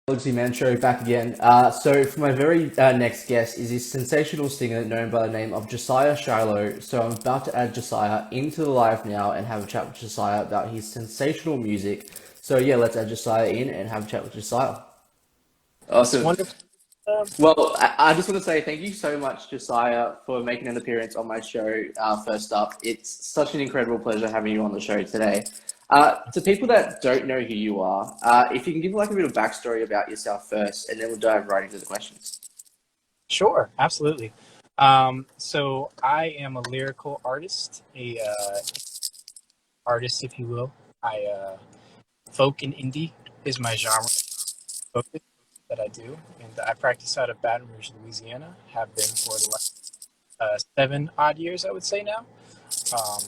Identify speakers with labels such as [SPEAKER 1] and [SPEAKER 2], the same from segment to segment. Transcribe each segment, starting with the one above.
[SPEAKER 1] Galaxy Man Show back again. So for my very next guest is this sensational singer known by the name of Josiah Shillow. So I'm about to add Josiah into the live now and have a chat with Josiah about his sensational music. So yeah, let's add Josiah in and have a chat with Josiah. Awesome.
[SPEAKER 2] Wonderful.
[SPEAKER 1] Well, I just want to say thank you so much, Josiah, for making an appearance on my show. First up, it's such an incredible pleasure having you on the show today. To people that don't know who you are, if you can give like a bit of backstory about yourself first, and then we'll dive right into the questions.
[SPEAKER 2] Sure, absolutely. So I am a lyrical artist, a artist, if you will. I folk and indie is my genre focus that I do, and I practice out of Baton Rouge, Louisiana. Have been for the last 7 odd years, I would say now. Um,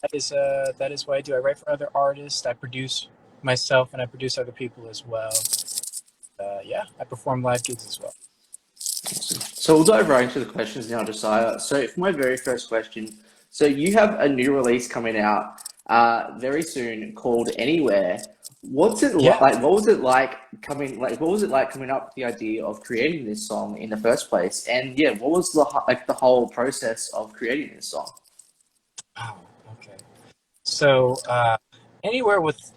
[SPEAKER 2] that is what I do. I write for other artists. I produce myself, and I produce other people as well. Yeah, I perform live gigs as well.
[SPEAKER 1] Awesome. So we'll dive right into the questions now, Josiah. So for my very first question, so you have a new release coming out very soon called Anywhere. What's it
[SPEAKER 2] Yeah.
[SPEAKER 1] like? What was it like coming? Like, what was it like coming up with the idea of creating this song in the first place? And yeah, what was the whole process of creating this song?
[SPEAKER 2] Oh, okay. So anywhere with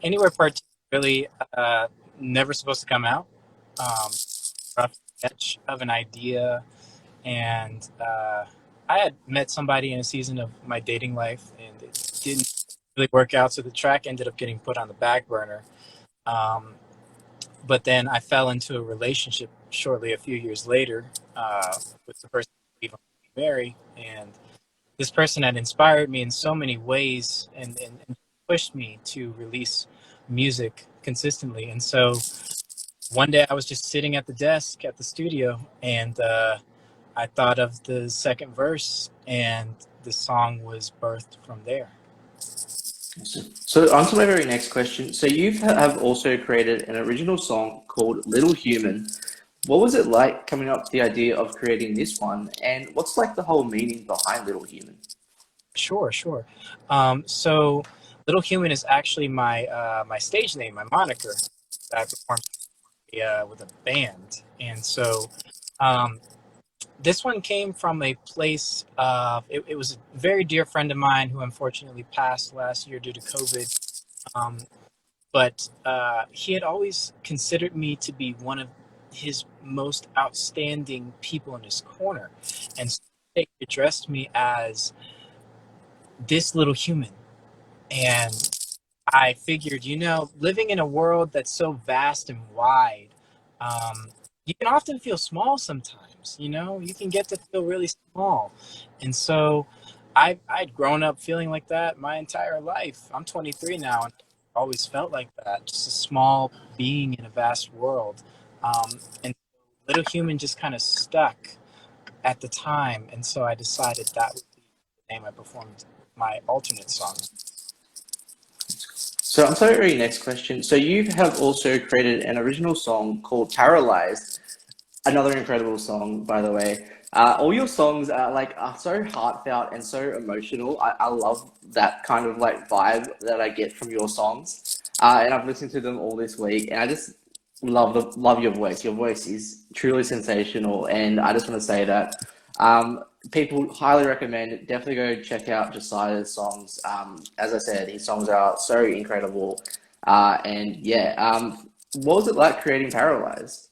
[SPEAKER 2] anywhere part really never supposed to come out. Um, Rough sketch of an idea, and I had met somebody in a season of my dating life, and it didn't really work out. So the track ended up getting put on the back burner. Um, but then I fell into a relationship shortly a few years later with the person I believe I'm going to marry, and this person had inspired me in so many ways and pushed me to release music consistently. And so one day I was just sitting at the desk at the studio, and I thought of the second verse, and the song was birthed from there.
[SPEAKER 1] So on to my very next question. So you have also created an original song called Little Human. What was it like coming up with the idea of creating this one? And what's like the whole meaning behind Little Human?
[SPEAKER 2] Sure, sure. So Little Human is actually my stage name, my moniker. I performed with a band, and so um, this one came from a place of it was a very dear friend of mine who unfortunately passed last year due to COVID. Um, but he had always considered me to be one of his most outstanding people in his corner, and so he addressed me as this little human. And I figured, living in a world that's so vast and wide, you can often feel small sometimes. You can get to feel really small. And so I'd grown up feeling like that my entire life. I'm 23 now, and I always felt like that, just a small being in a vast world. And Little Human just kind of stuck at the time. And so I decided that would be the name I performed my alternate song.
[SPEAKER 1] So on to my very next question. So you have also created an original song called Paralyzed. Another incredible song, by the way. All your songs are so heartfelt and so emotional. I love that kind of like vibe that I get from your songs. And I've listened to them all this week, and I just love your voice. Your voice is truly sensational, and I just want to say that people highly recommend it. Definitely go check out Josiah's songs. As I said, his songs are so incredible. And yeah, what was it like creating Paralyzed?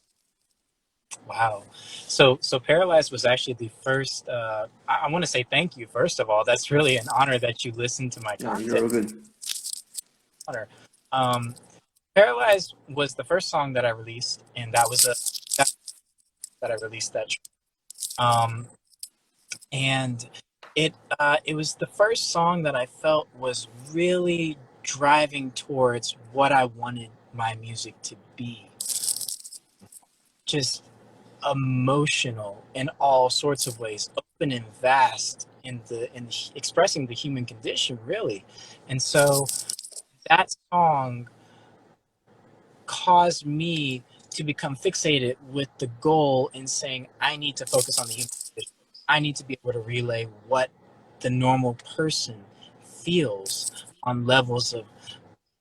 [SPEAKER 2] Wow. So Paralyzed was actually the first. I want to say thank you first of all. That's really an honor that you listened to my
[SPEAKER 1] No, you're
[SPEAKER 2] content.
[SPEAKER 1] all good.
[SPEAKER 2] Honor. Um, Paralyzed was the first song that I released, and that, that I released that. Um, and it was the first song that I felt was really driving towards what I wanted my music to be. Just emotional in all sorts of ways, open and vast in expressing the human condition, really. And so that song caused me to become fixated with the goal in saying I need to focus on the human condition. I need to be able to relay what the normal person feels on levels of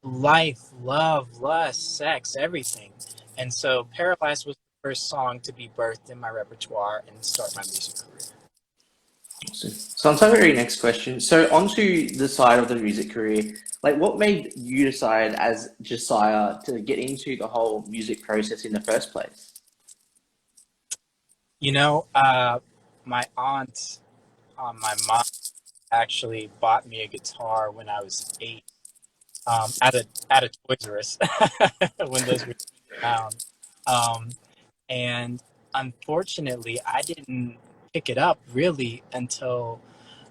[SPEAKER 2] life, love, lust, sex, everything. And so Paralyzed was the first song to be birthed in my repertoire and start my music career.
[SPEAKER 1] So on to our very next question. So onto the side of the music career, like what made you decide as Josiah to get into the whole music process in the first place?
[SPEAKER 2] You know, my aunt on my mom actually bought me a guitar when I was 8, at a Toys R Us when those were around. Um, and unfortunately, I didn't pick it up really until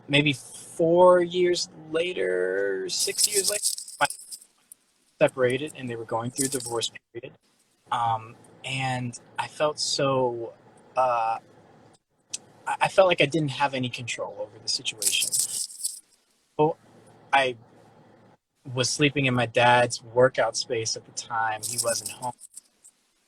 [SPEAKER 2] maybe 4 years later, 6 years later. My separated, and they were going through a divorce period. Um, and I felt so. Uh, I felt like I didn't have any control over the situation. So I was sleeping in my dad's workout space at the time. He wasn't home.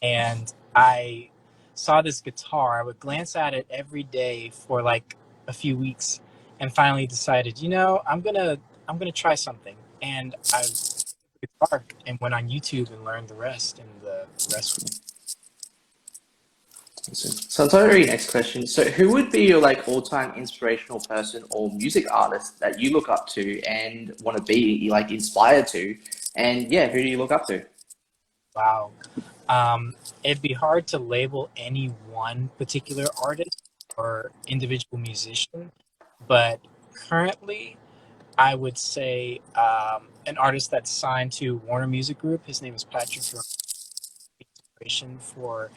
[SPEAKER 2] And I saw this guitar. I would glance at it every day for like a few weeks and finally decided, I'm gonna try something. And I guitar and went on YouTube and learned the rest, and the rest.
[SPEAKER 1] So on to our very next question. So who would be your like all-time inspirational person or music artist that you look up to and want to be like inspired to? And yeah, who do you look up to?
[SPEAKER 2] Wow. It'd be hard to label any one particular artist or individual musician, but currently I would say an artist that's signed to Warner Music Group. His name is Patrick Jerome. Inspiration for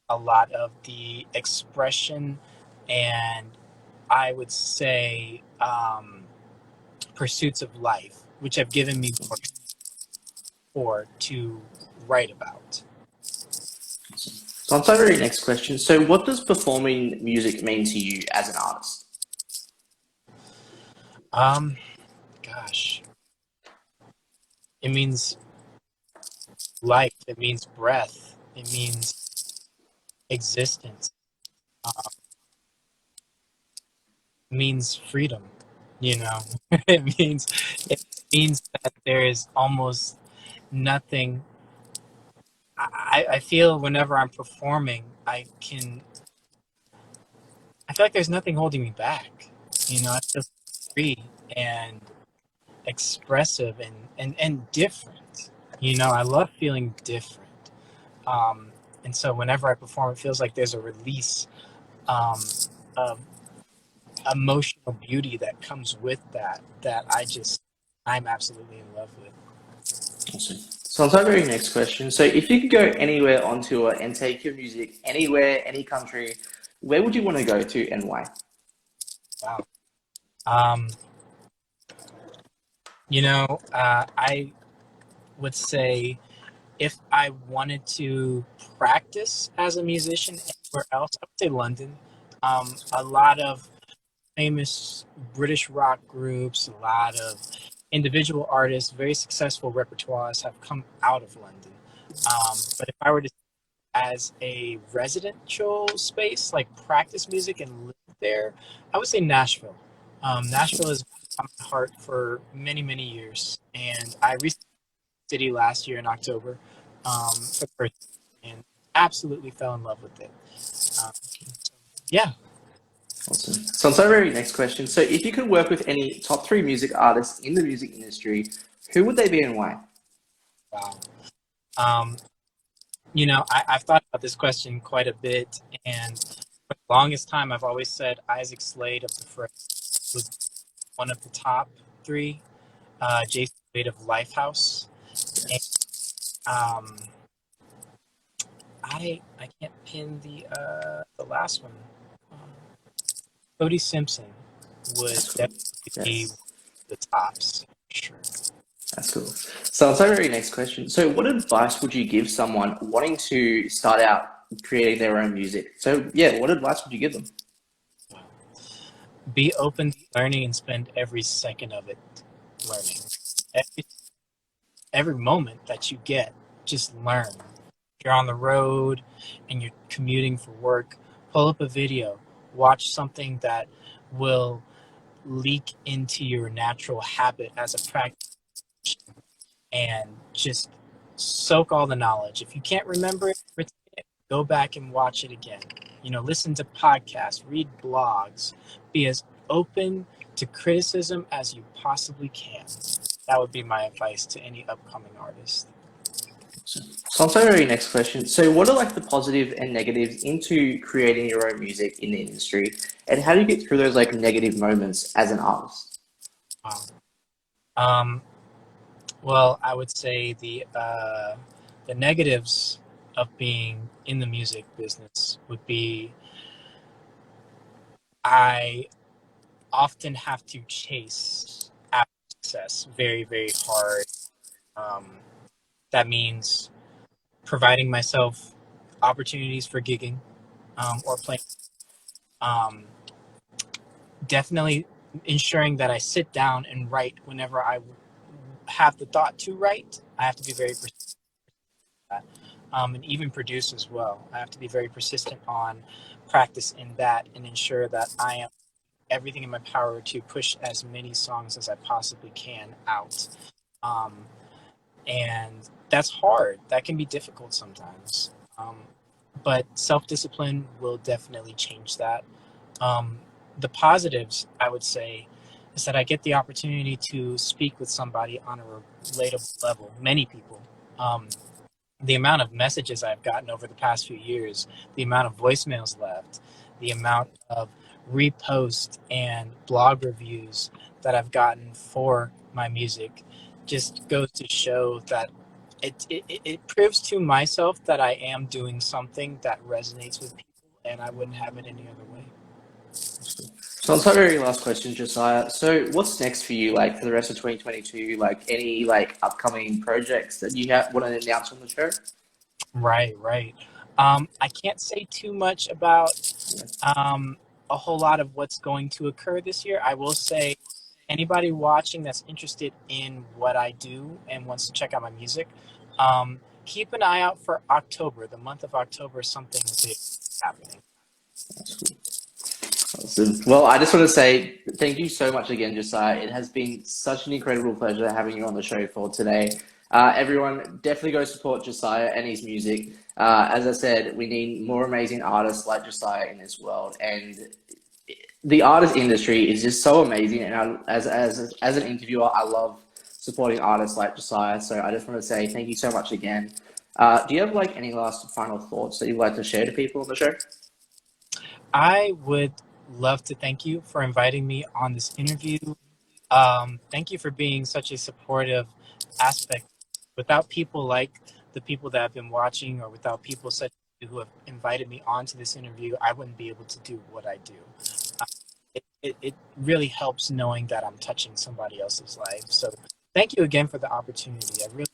[SPEAKER 2] a lot of the expression, and I would say pursuits of life, which have given me more for to write about.
[SPEAKER 1] So on to our very next question. So what does performing music mean to you as an artist?
[SPEAKER 2] Um, Gosh, it means life. It means breath. It means existence. Um, it means freedom. You know, it means that there is almost nothing. I feel whenever I'm performing, I feel like there's nothing holding me back. I feel free and expressive and different. I love feeling different. Um, and so whenever I perform, it feels like there's a release um, of emotional beauty that comes with that I'm absolutely in love with.
[SPEAKER 1] Awesome. So on to our very next question. So if you could go anywhere on tour and take your music anywhere, any country, where would you want to go to and why?
[SPEAKER 2] Wow. Um, I would say if I wanted to practice as a musician anywhere else, I would say London. A lot of famous British rock groups, a lot of individual artists, very successful repertoires have come out of London. But if I were to, as a residential space, like practice music and live there, I would say Nashville. Nashville has been on my heart for many, many years, and I recently city last year in October for the first time and absolutely fell in love with it. Um, yeah.
[SPEAKER 1] Awesome. So on to our very next question. So if you could work with any top three music artists in the music industry, who would they be and why?
[SPEAKER 2] Wow. Um, I've thought about this question quite a bit, and for the longest time, I've always said Isaac Slade of the Fray was one of the top three. Jason Wade of Lifehouse, and um, I can't pin the last one. Um, Cody Simpson would
[SPEAKER 1] That's cool.
[SPEAKER 2] definitely be
[SPEAKER 1] Yes,
[SPEAKER 2] the tops for sure.
[SPEAKER 1] that's cool. So on to our very next question. So what advice would you give someone wanting to start out creating their own music? So yeah, what advice would you give them?
[SPEAKER 2] Be open to learning and spend every second of it learning. Every, every moment that you get, just learn. If you're on the road and you're commuting for work, pull up a video, watch something that will leak into your natural habit as a practice. and just soak all the knowledge. If you can't remember it, retain it, go back and watch it again. Listen to podcasts, read blogs, be as open to criticism as you possibly can. That would be my advice to any upcoming artist.
[SPEAKER 1] So on to our next question. So what are like the positive and negatives into creating your own music in the industry, and how do you get through those like negative moments as an artist?
[SPEAKER 2] Wow. Um, well, I would say the negatives of being in the music business would be I often have to chase after success very, very hard. Um, that means providing myself opportunities for gigging or playing. Um, Definitely ensuring that I sit down and write whenever I have the thought to write. I have to be very persistent at that. And even produce as well. I have to be very persistent on practice in that and ensure that I am everything in my power to push as many songs as I possibly can out. Um, and that's hard. That can be difficult sometimes. But self-discipline will definitely change that. Um, the positives, I would say, is that I get the opportunity to speak with somebody on a relatable level, many people. The amount of messages I've gotten over the past few years, the amount of voicemails left, the amount of reposts and blog reviews that I've gotten for my music just goes to show that it proves to myself that I am doing something that resonates with people, and I wouldn't have it any other way.
[SPEAKER 1] So on to our very last question, Josiah. So what's next for you, like for the rest of 2022? Like any like upcoming projects that you want to announce on the show?
[SPEAKER 2] Right. I can't say too much about a whole lot of what's going to occur this year. I will say anybody watching that's interested in what I do and wants to check out my music, keep an eye out for October. The month of October, something big is happening.
[SPEAKER 1] Awesome. Well, I just want to say thank you so much again, Josiah. It has been such an incredible pleasure having you on the show for today. Everyone, definitely go support Josiah and his music. As I said, we need more amazing artists like Josiah in this world, and the artist industry is just so amazing. And as an interviewer, I love supporting artists like Josiah. So I just want to say thank you so much again. Do you have like any last final thoughts that you'd like to share to people on the show?
[SPEAKER 2] I would love to thank you for inviting me on this interview. Thank you for being such a supportive aspect. Without people like the people that have been watching, or without people such as you who have invited me onto this interview, I wouldn't be able to do what I do. It really helps knowing that I'm touching somebody else's life. So thank you again for the opportunity. I really.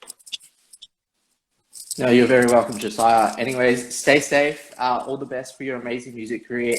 [SPEAKER 1] No, you're very welcome, Josiah. Anyways, stay safe. All the best for your amazing music career,